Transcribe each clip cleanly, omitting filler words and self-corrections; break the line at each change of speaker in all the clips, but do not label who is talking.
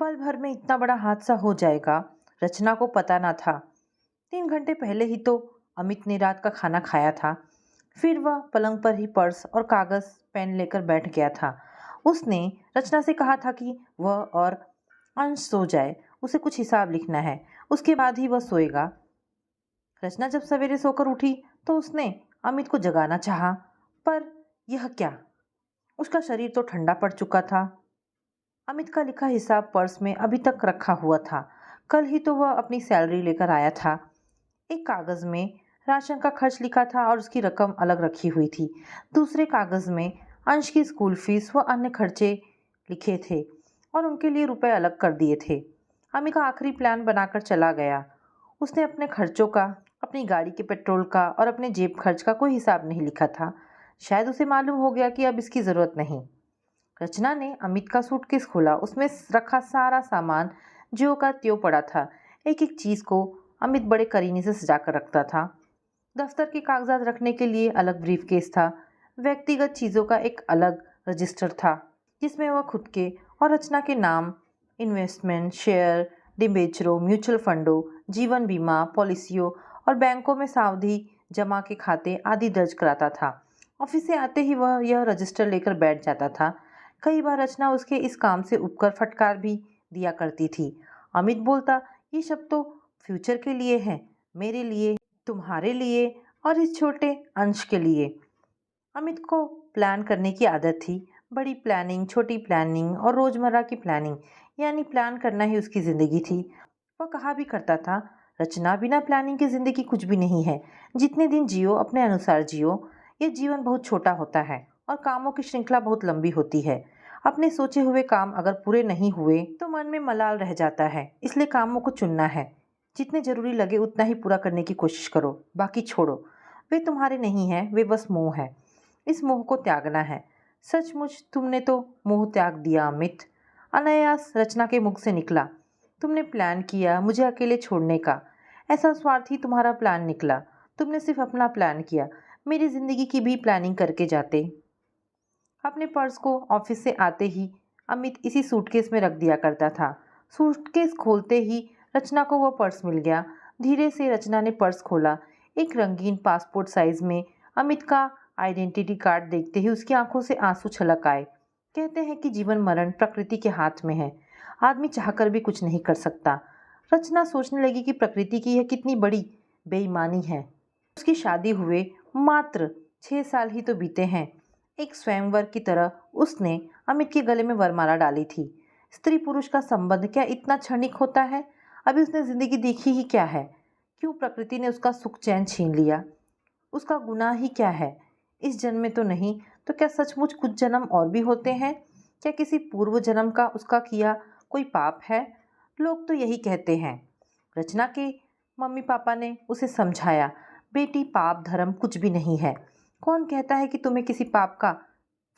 पल भर में इतना बड़ा हादसा हो जाएगा, रचना को पता ना था। 3 घंटे पहले ही तो अमित ने रात का खाना खाया था। फिर वह पलंग पर ही पर्स और कागज पेन लेकर बैठ गया था। उसने रचना से कहा था कि वह और अंश सो जाए, उसे कुछ हिसाब लिखना है, उसके बाद ही वह सोएगा। रचना जब सवेरे सोकर उठी तो उसने अमित को जगाना चाहा, पर यह क्या, उसका शरीर तो ठंडा पड़ चुका था। अमित का लिखा हिसाब पर्स में अभी तक रखा हुआ था। कल ही तो वह अपनी सैलरी लेकर आया था। एक कागज में राशन का खर्च लिखा था और उसकी रकम अलग रखी हुई थी। दूसरे कागज में अंश की स्कूल फीस व अन्य खर्चे लिखे थे और उनके लिए रुपए अलग कर दिए थे। अमित का आखिरी प्लान बनाकर चला गया। उसने अपने खर्चों का, अपनी गाड़ी के पेट्रोल का और अपने जेब खर्च का कोई हिसाब नहीं लिखा था। शायद उसे मालूम हो गया कि अब इसकी ज़रूरत नहीं। रचना ने अमित का सूटकेस खोला। उसमें रखा सारा सामान ज्यों का त्यों पड़ा था। एक एक चीज़ को अमित बड़े करीने से सजाकर रखता था। दफ्तर के कागजात रखने के लिए अलग ब्रीफकेस था। व्यक्तिगत चीज़ों का एक अलग रजिस्टर था जिसमें वह खुद के और रचना के नाम, इन्वेस्टमेंट, शेयर, डिबेंचरों, म्यूचुअल फंडों, जीवन बीमा पॉलिसियों और बैंकों में सावधि जमा के खाते आदि दर्ज कराता था। ऑफिस से आते ही वह यह रजिस्टर लेकर बैठ जाता था। कई बार रचना उसके इस काम से उबकर फटकार भी दिया करती थी। अमित बोलता, ये सब तो फ्यूचर के लिए है, मेरे लिए, तुम्हारे लिए और इस छोटे अंश के लिए। अमित को प्लान करने की आदत थी। बड़ी प्लानिंग, छोटी प्लानिंग और रोजमर्रा की प्लानिंग, यानी प्लान करना ही उसकी जिंदगी थी। वह कहा भी करता था, रचना, बिना प्लानिंग की जिंदगी कुछ भी नहीं है। जितने दिन जियो अपने अनुसार जियो। ये जीवन बहुत छोटा होता है और कामों की श्रृंखला बहुत लंबी होती है। अपने सोचे हुए काम अगर पूरे नहीं हुए तो मन में मलाल रह जाता है। इसलिए कामों को चुनना है। जितने जरूरी लगे उतना ही पूरा करने की कोशिश करो, बाकी छोड़ो। वे तुम्हारे नहीं हैं, वे बस मोह है। इस मोह को त्यागना है। सचमुच तुमने तो मोह त्याग दिया अमित। अनायास रचना के मुख से निकला। तुमने प्लान किया मुझे अकेले छोड़ने का। ऐसा स्वार्थी तुम्हारा प्लान निकला। तुमने सिर्फ अपना प्लान किया, मेरी जिंदगी की भी प्लानिंग करके जाते। अपने पर्स को ऑफिस से आते ही अमित इसी सूटकेस में रख दिया करता था। सूटकेस खोलते ही रचना को वह पर्स मिल गया। धीरे से रचना ने पर्स खोला। एक रंगीन पासपोर्ट साइज में अमित का आइडेंटिटी कार्ड देखते ही उसकी आंखों से आंसू छलक आए। कहते हैं कि जीवन मरण प्रकृति के हाथ में है, आदमी चाहकर भी कुछ नहीं कर सकता। रचना सोचने लगी कि प्रकृति की यह कितनी बड़ी बेईमानी है। उसकी शादी हुए मात्र 6 साल ही तो बीते हैं। एक स्वयंवर की तरह उसने अमित के गले में वरमाला डाली थी। स्त्री पुरुष का संबंध क्या इतना क्षणिक होता है? अभी उसने जिंदगी देखी ही क्या है? क्यों प्रकृति ने उसका सुख चैन छीन लिया? उसका गुनाह ही क्या है? इस जन्म में तो नहीं, तो क्या सचमुच कुछ जन्म और भी होते हैं? क्या किसी पूर्व जन्म का उसका किया कोई पाप है? लोग तो यही कहते हैं। रचना के मम्मी पापा ने उसे समझाया, बेटी, पाप धर्म कुछ भी नहीं है। कौन कहता है कि तुम्हें किसी पाप का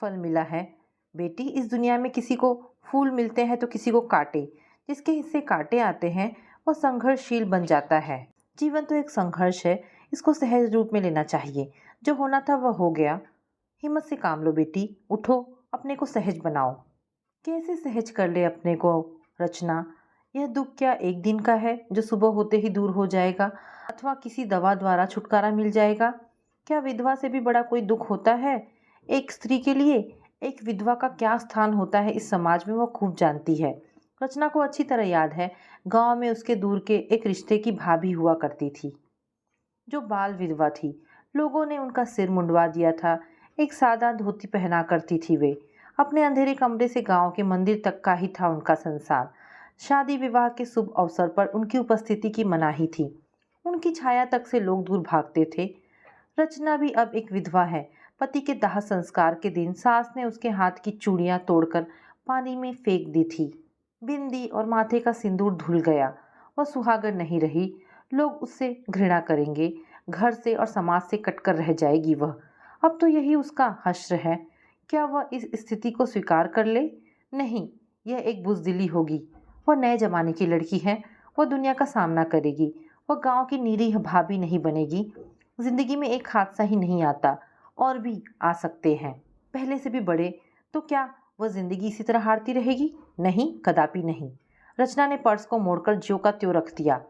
फल मिला है? बेटी, इस दुनिया में किसी को फूल मिलते हैं तो किसी को कांटे। जिसके हिस्से कांटे आते हैं वह संघर्षशील बन जाता है। जीवन तो एक संघर्ष है, इसको सहज रूप में लेना चाहिए। जो होना था वह हो गया। हिम्मत से काम लो बेटी, उठो, अपने को सहज बनाओ। कैसे सहज कर ले अपने को रचना? यह दुख क्या एक दिन का है जो सुबह होते ही दूर हो जाएगा, अथवा किसी दवा द्वारा छुटकारा मिल जाएगा? क्या विधवा से भी बड़ा कोई दुख होता है? एक स्त्री के लिए एक विधवा का क्या स्थान होता है इस समाज में, वह खूब जानती है। रचना को अच्छी तरह याद है, गांव में उसके दूर के एक रिश्ते की भाभी हुआ करती थी जो बाल विधवा थी। लोगों ने उनका सिर मुंडवा दिया था। एक सादा धोती पहना करती थी वे। अपने अंधेरे कमरे से गांव के मंदिर तक का ही था उनका संसार। शादी विवाह के शुभ अवसर पर उनकी उपस्थिति की मनाही थी। उनकी छाया तक से लोग दूर भागते थे। रचना भी अब एक विधवा है। पति के दाह संस्कार के दिन सास ने उसके हाथ की चूड़ियां तोड़कर पानी में फेंक दी थी। बिंदी और माथे का सिंदूर धुल गया। वह सुहागन नहीं रही। लोग उससे घृणा करेंगे। घर से और समाज से कटकर रह जाएगी वह। अब तो यही उसका हश्र है। क्या वह इस स्थिति को स्वीकार कर ले? नहीं, यह एक बुज़दिली होगी। वह नए जमाने की लड़की है। वह दुनिया का सामना करेगी। वह गांव की निरीह भाभी नहीं बनेगी। जिंदगी में एक हादसा ही नहीं आता, और भी आ सकते हैं, पहले से भी बड़े। तो क्या वह जिंदगी इसी तरह हारती रहेगी? नहीं, कदापि नहीं। रचना ने पर्स को मोड़कर ज्यों का त्यों रख दिया।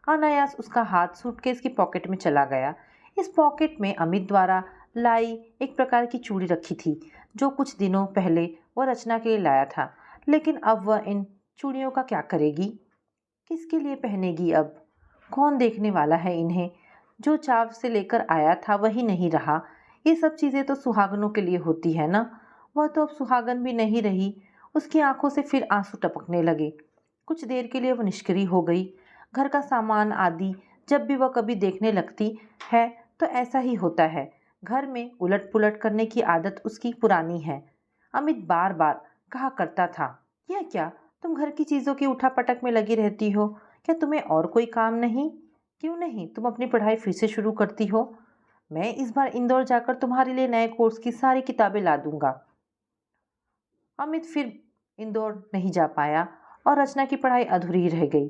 अनायास उसका हाथ सूटकेस की पॉकेट में चला गया। इस पॉकेट में अमित द्वारा लाई एक प्रकार की चूड़ी रखी थी, जो कुछ दिनों पहले वह रचना के लिए लाया था। लेकिन अब वह इन चूड़ियों का क्या करेगी? किसके लिए पहनेगी अब? कौन देखने वाला है इन्हें? जो चाव से लेकर आया था वही नहीं रहा। ये सब चीज़ें तो सुहागनों के लिए होती है ना। वह तो अब सुहागन भी नहीं रही। उसकी आंखों से फिर आंसू टपकने लगे। कुछ देर के लिए वह निष्क्रिय हो गई। घर का सामान आदि जब भी वह कभी देखने लगती है तो ऐसा ही होता है। घर में उलट पुलट करने की आदत उसकी पुरानी है। अमित बार बार कहा करता था, यह क्या, तुम घर की चीज़ों की उठापटक में लगी रहती हो? क्या तुम्हें और कोई काम नहीं? क्यों नहीं तुम अपनी पढ़ाई फिर से शुरू करती हो? मैं इस बार इंदौर जाकर तुम्हारे लिए नए कोर्स की सारी किताबें ला दूंगा। अमित फिर इंदौर नहीं जा पाया और रचना की पढ़ाई अधूरी रह गई।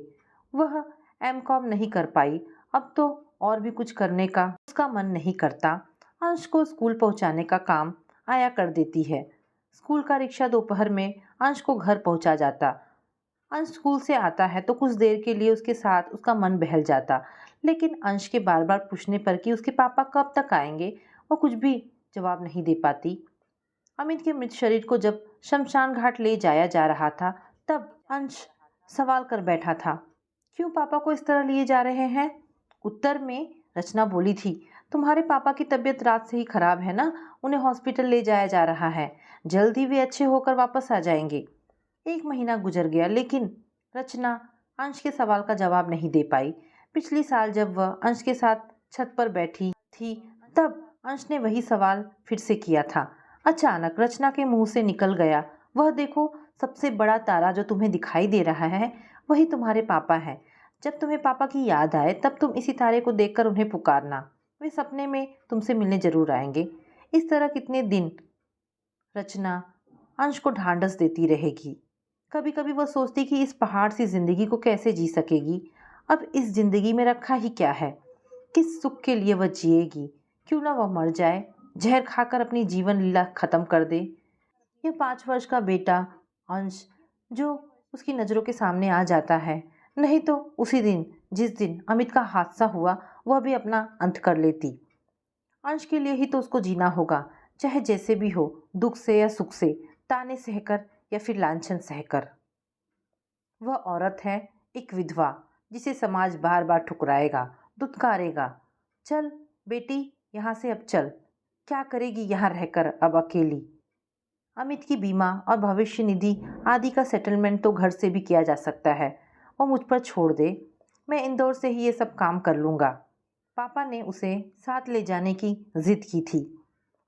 वह एमकॉम नहीं कर पाई। अब तो और भी कुछ करने का उसका मन नहीं करता। अंश को स्कूल पहुंचाने का काम आया कर देती है। स्कूल का रिक्शा दोपहर में अंश को घर पहुंचा जाता। अंश स्कूल से आता है तो कुछ देर के लिए उसके साथ उसका मन बहल जाता। लेकिन अंश के बार बार पूछने पर कि उसके पापा कब तक आएंगे, वो कुछ भी जवाब नहीं दे पाती। अमित के मृत शरीर को जब शमशान घाट ले जाया जा रहा था तब अंश सवाल कर बैठा था, क्यों पापा को इस तरह लिए जा रहे हैं? उत्तर में रचना बोली थी, तुम्हारे पापा की तबीयत रात से ही खराब है ना, उन्हें हॉस्पिटल ले जाया जा रहा है, जल्द ही वे अच्छे होकर वापस आ जाएंगे। 1 महीना गुजर गया लेकिन रचना अंश के सवाल का जवाब नहीं दे पाई। पिछली साल जब वह अंश के साथ छत पर बैठी थी तब अंश ने वही सवाल फिर से किया था। अचानक रचना के मुंह से निकल गया, वह देखो, सबसे बड़ा तारा जो तुम्हें दिखाई दे रहा है वही तुम्हारे पापा हैं। जब तुम्हें पापा की याद आए तब तुम इसी तारे को देखकर उन्हें पुकारना, वे सपने में तुमसे मिलने जरूर आएंगे। इस तरह कितने दिन रचना अंश को ढांढस देती रहेगी। कभी कभी वह सोचती कि इस पहाड़ सी जिंदगी को कैसे जी सकेगी। अब इस जिंदगी में रखा ही क्या है? किस सुख के लिए वह जिएगी? क्यों ना वह मर जाए, जहर खाकर अपनी जीवन लीला खत्म कर दे। यह 5 वर्ष का बेटा अंश जो उसकी नज़रों के सामने आ जाता है, नहीं तो उसी दिन जिस दिन अमित का हादसा हुआ वह भी अपना अंत कर लेती। अंश के लिए ही तो उसको जीना होगा, चाहे जैसे भी हो, दुख से या सुख से, ताने सहकर या फिर लांछन सहकर। वह औरत है एक विधवा, जिसे समाज बार बार ठुकराएगा, दुत्कारेगा। चल बेटी, यहाँ से अब चल, क्या करेगी यहाँ रहकर अब अकेली? अमित की बीमा और भविष्य निधि आदि का सेटलमेंट तो घर से भी किया जा सकता है, वो मुझ पर छोड़ दे, मैं इंदौर से ही ये सब काम कर लूँगा। पापा ने उसे साथ ले जाने की जिद की थी।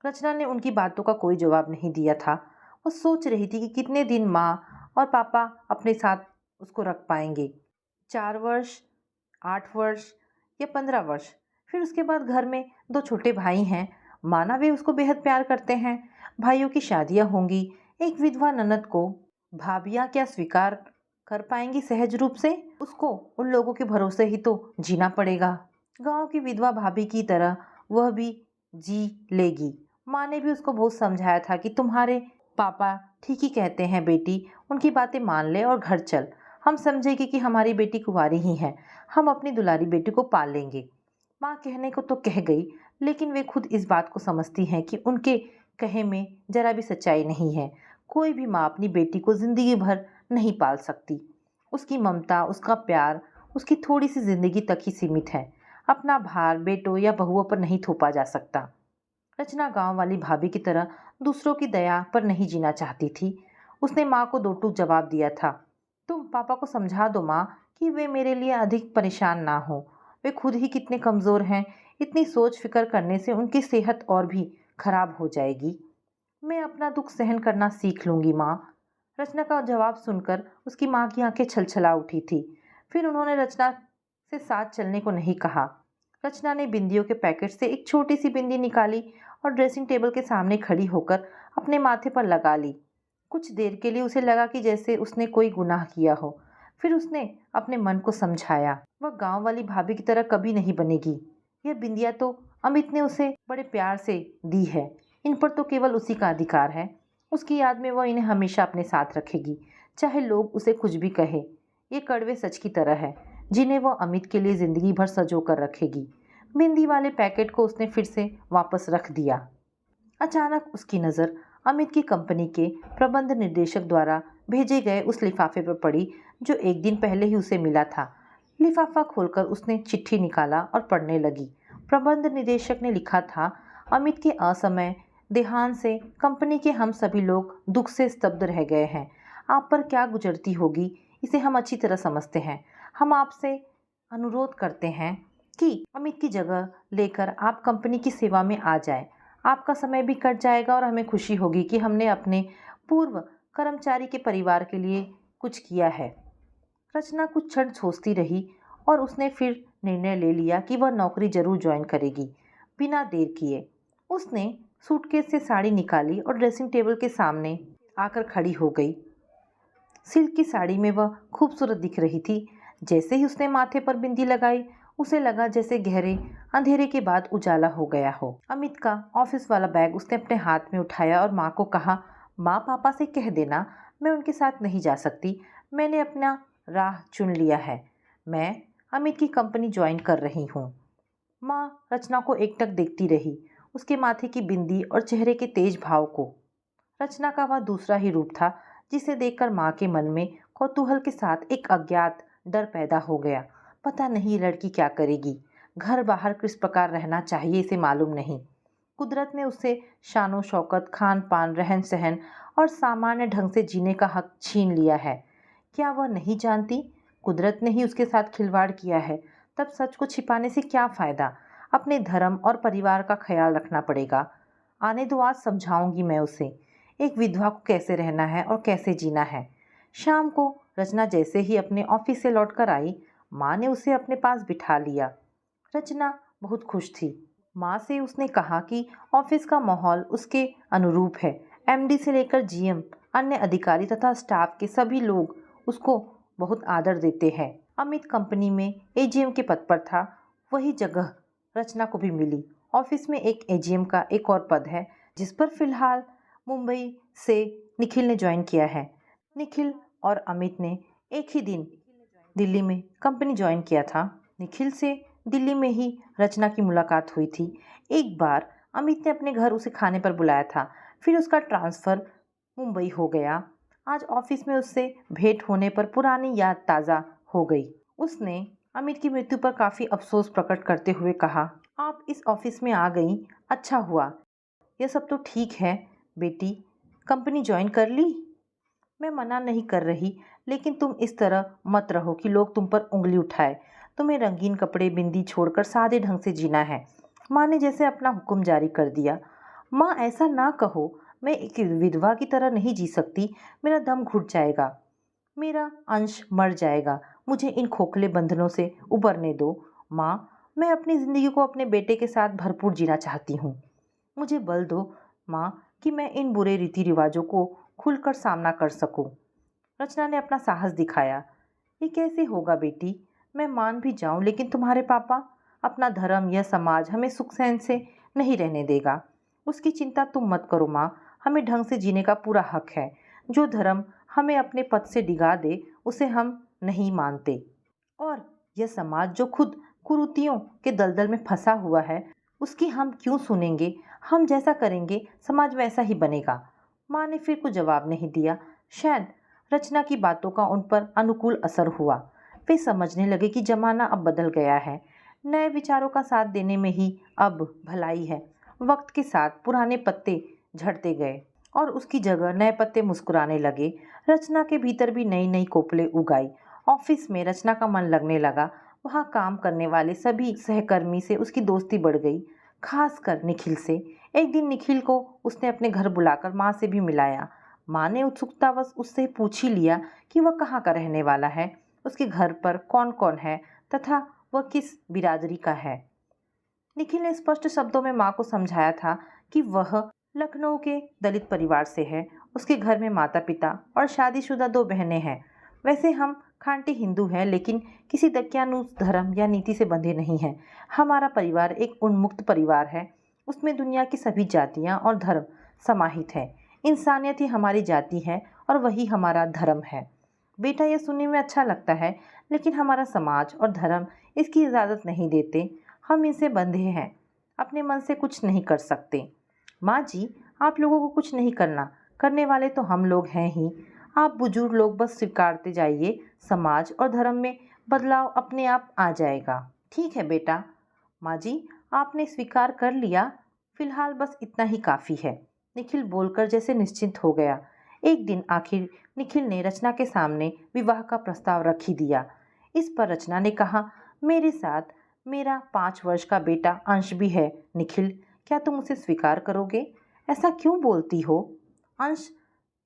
रचना ने उनकी बातों का कोई जवाब नहीं दिया था। वो सोच रही थी कि कितने दिन माँ और पापा अपने साथ उसको रख पाएंगे। 4 वर्ष, 8 वर्ष या 15 वर्ष। फिर उसके बाद घर में 2 छोटे भाई हैं, माना वे उसको बेहद प्यार करते हैं। भाइयों की शादियां होंगी, एक विधवा ननद को भाभियां क्या स्वीकार कर पाएंगी सहज रूप से? उसको उन लोगों के भरोसे ही तो जीना पड़ेगा। गांव की विधवा भाभी की तरह वह भी जी लेगी। माँ ने भी उसको बहुत समझाया था कि तुम्हारे पापा ठीक ही कहते हैं बेटी, उनकी बातें मान ले और घर चल। हम समझेंगे कि हमारी बेटी कुंवारी ही है, हम अपनी दुलारी बेटी को पाल लेंगे। माँ कहने को तो कह गई, लेकिन वे खुद इस बात को समझती हैं कि उनके कहे में जरा भी सच्चाई नहीं है। कोई भी माँ अपनी बेटी को जिंदगी भर नहीं पाल सकती। उसकी ममता, उसका प्यार उसकी थोड़ी सी जिंदगी तक ही सीमित है। अपना भार बेटों या बहुओं पर नहीं थोपा जा सकता। रचना गांव वाली भाभी की तरह दूसरों की दया पर नहीं जीना चाहती थी। उसने माँ को दो टूक जवाब दिया था, तुम पापा को समझा दो माँ कि वे मेरे लिए अधिक परेशान ना हो। वे खुद ही कितने कमज़ोर हैं, इतनी सोच फिक्र करने से उनकी सेहत और भी खराब हो जाएगी। मैं अपना दुख सहन करना सीख लूँगी माँ। रचना का जवाब सुनकर उसकी माँ की आंखें छलछला उठी थी। फिर उन्होंने रचना से साथ चलने को नहीं कहा। रचना ने बिंदियों के पैकेट से एक छोटी सी बिंदी निकाली और ड्रेसिंग टेबल के सामने खड़ी होकर अपने माथे पर लगा ली। कुछ देर के लिए उसे लगा कि जैसे उसने कोई गुनाह किया हो। फिर उसने अपने मन को समझाया, वह गांव वाली भाभी की तरह कभी नहीं बनेगी। यह बिंदिया तो अमित ने उसे बड़े प्यार से दी है, इन पर तो केवल उसी का अधिकार है। उसकी याद में वह इन्हें हमेशा अपने साथ रखेगी, चाहे लोग उसे कुछ भी कहे। ये कड़वे सच की तरह है, जिन्हें वो अमित के लिए जिंदगी भर सजो कर रखेगी। बिंदी वाले पैकेट को उसने फिर से वापस रख दिया। अचानक उसकी नज़र अमित की कंपनी के प्रबंध निर्देशक द्वारा भेजे गए उस लिफाफे पर पड़ी जो एक दिन पहले ही उसे मिला था। लिफाफा खोलकर उसने चिट्ठी निकाला और पढ़ने लगी। प्रबंध निदेशक ने लिखा था, अमित के असमय देहांत से कंपनी के हम सभी लोग दुख से स्तब्ध रह गए हैं। आप पर क्या गुजरती होगी इसे हम अच्छी तरह समझते हैं। हम आपसे अनुरोध करते हैं कि अमित की जगह लेकर आप कंपनी की सेवा में आ जाएं। आपका समय भी कट जाएगा और हमें खुशी होगी कि हमने अपने पूर्व कर्मचारी के परिवार के लिए कुछ किया है। रचना कुछ क्षण सोचती रही और उसने फिर निर्णय ले लिया कि वह नौकरी जरूर ज्वाइन करेगी। बिना देर किए उसने सूटकेस से साड़ी निकाली और ड्रेसिंग टेबल के सामने आकर खड़ी हो गई। सिल्क की साड़ी में वह खूबसूरत दिख रही थी। जैसे ही उसने माथे पर बिंदी लगाई, उसे लगा जैसे गहरे अंधेरे के बाद उजाला हो गया हो। अमित का ऑफिस वाला बैग उसने अपने हाथ में उठाया और माँ को कहा, माँ पापा से कह देना मैं उनके साथ नहीं जा सकती। मैंने अपना राह चुन लिया है। मैं अमित की कंपनी ज्वाइन कर रही हूँ। माँ रचना को एकटक देखती रही, उसके माथे की बिंदी और चेहरे के तेज भाव को। रचना का वह दूसरा ही रूप था जिसे देखकर माँ के मन में कौतूहल के साथ एक अज्ञात डर पैदा हो गया। पता नहीं ये लड़की क्या करेगी, घर बाहर किस प्रकार रहना चाहिए इसे मालूम नहीं। कुदरत ने उससे शानो शौकत, खान पान, रहन सहन और सामान्य ढंग से जीने का हक छीन लिया है। क्या वह नहीं जानती? कुदरत ने ही उसके साथ खिलवाड़ किया है। तब सच को छिपाने से क्या फायदा? अपने धर्म और परिवार का ख्याल रखना पड़ेगा। आने दो, आज समझाऊंगी मैं उसे एक विधवा को कैसे रहना है और कैसे जीना है। शाम को रचना जैसे ही अपने ऑफिस से लौटकर आई, माँ ने उसे अपने पास बिठा लिया। रचना बहुत खुश थी। माँ से उसने कहा कि ऑफिस का माहौल उसके अनुरूप है। एमडी से लेकर जीएम, अन्य अधिकारी तथा स्टाफ के सभी लोग उसको बहुत आदर देते हैं। अमित कंपनी में एजीएम के पद पर था। वही जगह रचना को भी मिली। ऑफिस में एक एजीएम का एक और पद है जिस पर फिलहाल मुंबई से निखिल ने ज्वाइन किया है। निखिल और अमित ने एक ही दिन दिल्ली में कंपनी ज्वाइन किया था। निखिल से दिल्ली में ही रचना की मुलाकात हुई थी। एक बार अमित ने अपने घर उसे खाने पर बुलाया था, फिर उसका ट्रांसफ़र मुंबई हो गया। आज ऑफिस में उससे भेंट होने पर पुरानी याद ताज़ा हो गई। उसने अमित की मृत्यु पर काफ़ी अफसोस प्रकट करते हुए कहा, आप इस ऑफिस में आ गई, अच्छा हुआ। यह सब तो ठीक है बेटी, कंपनी ज्वाइन कर ली? मैं मना नहीं कर रही, लेकिन तुम इस तरह मत रहो कि लोग तुम पर उंगली उठाए। तुम्हें रंगीन कपड़े बिंदी छोड़कर सादे ढंग से जीना है। माँ ने जैसे अपना हुक्म जारी कर दिया। माँ ऐसा ना कहो, मैं एक विधवा की तरह नहीं जी सकती। मेरा दम घुट जाएगा, मेरा अंश मर जाएगा। मुझे इन खोखले बंधनों से उबरने दो। माँ, मैं अपनी ज़िंदगी को अपने बेटे के साथ भरपूर जीना चाहती हूँ। मुझे बल दो माँ कि मैं इन बुरे रीति रिवाजों को खुलकर सामना कर सकूं। रचना ने अपना साहस दिखाया। ये कैसे होगा बेटी? मैं मान भी जाऊं, लेकिन तुम्हारे पापा, अपना धर्म, यह समाज हमें सुख चैन से नहीं रहने देगा। उसकी चिंता तुम मत करो माँ, हमें ढंग से जीने का पूरा हक है। जो धर्म हमें अपने पद से डिगा दे उसे हम नहीं मानते, और यह समाज जो खुद कुरीतियों के दलदल में फंसा हुआ है उसकी हम क्यों सुनेंगे? हम जैसा करेंगे समाज वैसा ही बनेगा। माँ ने फिर कुछ जवाब नहीं दिया। शायद रचना की बातों का उन पर अनुकूल असर हुआ। वे समझने लगे कि जमाना अब बदल गया है। नए विचारों का साथ देने में ही अब भलाई है। वक्त के साथ पुराने पत्ते झड़ते गए और उसकी जगह नए पत्ते मुस्कुराने लगे। रचना के भीतर भी नई नई कोपलें उगाई। ऑफिस में रचना का मन लगने लगा। वहाँ काम करने वाले सभी सहकर्मी से उसकी दोस्ती बढ़ गई, खासकर निखिल से। एक दिन निखिल को उसने अपने घर बुलाकर माँ से भी मिलाया। माँ ने उत्सुकतावश उससे पूछ ही लिया कि वह कहाँ का रहने वाला है, उसके घर पर कौन कौन है तथा वह किस बिरादरी का है। निखिल ने स्पष्ट शब्दों में माँ को समझाया था कि वह लखनऊ के दलित परिवार से है। उसके घर में माता पिता और शादीशुदा दो बहनें हैं। वैसे हम खांटी हिंदू हैं, लेकिन किसी दकियानूस धर्म या नीति से बंधे नहीं हैं। हमारा परिवार एक उन्मुक्त परिवार है। उसमें दुनिया की सभी जातियाँ और धर्म समाहित है। इंसानियत ही हमारी जाति है और वही हमारा धर्म है। बेटा, यह सुनने में अच्छा लगता है, लेकिन हमारा समाज और धर्म इसकी इजाज़त नहीं देते। हम इनसे बंधे हैं, अपने मन से कुछ नहीं कर सकते। माँ जी, आप लोगों को कुछ नहीं करना, करने वाले तो हम लोग हैं ही। आप बुजुर्ग लोग बस स्वीकारते जाइए, समाज और धर्म में बदलाव अपने आप आ जाएगा। ठीक है बेटा। माँ जी, आपने स्वीकार कर लिया, फिलहाल बस इतना ही काफ़ी है। निखिल बोलकर जैसे निश्चिंत हो गया। एक दिन आखिर निखिल ने रचना के सामने विवाह का प्रस्ताव रख ही दिया। इस पर रचना ने कहा, मेरे साथ मेरा 5 वर्ष का बेटा अंश भी है। निखिल, क्या तुम उसे स्वीकार करोगे? ऐसा क्यों बोलती हो? अंश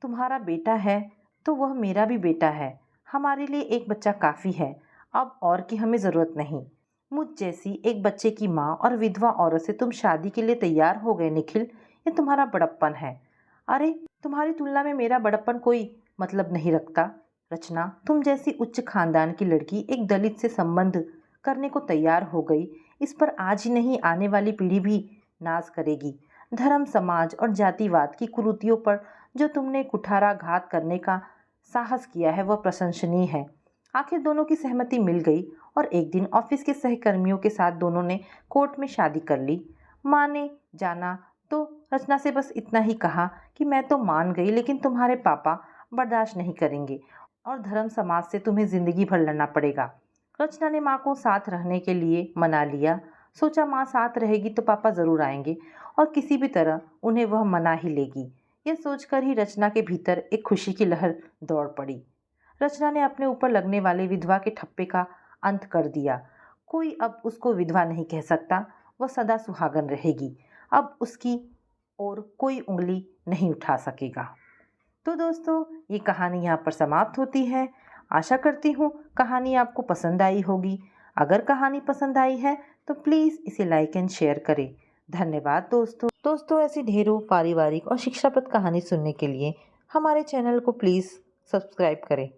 तुम्हारा बेटा है तो वह मेरा भी बेटा है। हमारे लिए एक बच्चा काफ़ी है, अब और की हमें ज़रूरत नहीं। मुझ जैसी एक बच्चे की माँ और विधवा औरत से तुम शादी के लिए तैयार हो गए निखिल, ये तुम्हारा बड़प्पन है। अरे, तुम्हारी तुलना में मेरा बड़प्पन कोई मतलब नहीं रखता। रचना, तुम जैसी उच्च खानदान की लड़की एक दलित से संबंध करने को तैयार हो गई, इस पर आज ही नहीं आने वाली पीढ़ी भी नाज करेगी। धर्म, समाज और जातिवाद की कुरीतियों पर जो तुमने कुठाराघात करने का साहस किया है वह प्रशंसनीय है। आखिर दोनों की सहमति मिल गई और एक दिन ऑफिस के सहकर्मियों के साथ दोनों ने कोर्ट में शादी कर ली। माँ ने जाना तो रचना से बस इतना ही कहा कि मैं तो मान गई, लेकिन तुम्हारे पापा बर्दाश्त नहीं करेंगे और धर्म समाज से तुम्हें ज़िंदगी भर लड़ना पड़ेगा। रचना ने माँ को साथ रहने के लिए मना लिया। सोचा माँ साथ रहेगी तो पापा ज़रूर आएंगे और किसी भी तरह उन्हें वह मना ही लेगी। यह सोचकर ही रचना के भीतर एक खुशी की लहर दौड़ पड़ी। रचना ने अपने ऊपर लगने वाले विधवा के ठप्पे का अंत कर दिया। कोई अब उसको विधवा नहीं कह सकता, वह सदा सुहागन रहेगी। अब उसकी ओर कोई उंगली नहीं उठा सकेगा। तो दोस्तों, ये कहानी यहाँ पर समाप्त होती है। आशा करती हूँ कहानी आपको पसंद आई होगी। अगर कहानी पसंद आई है तो प्लीज़ इसे लाइक एंड शेयर करें। धन्यवाद दोस्तों, ऐसी ढेरों पारिवारिक और शिक्षाप्रद कहानी सुनने के लिए हमारे चैनल को प्लीज़ सब्सक्राइब करें।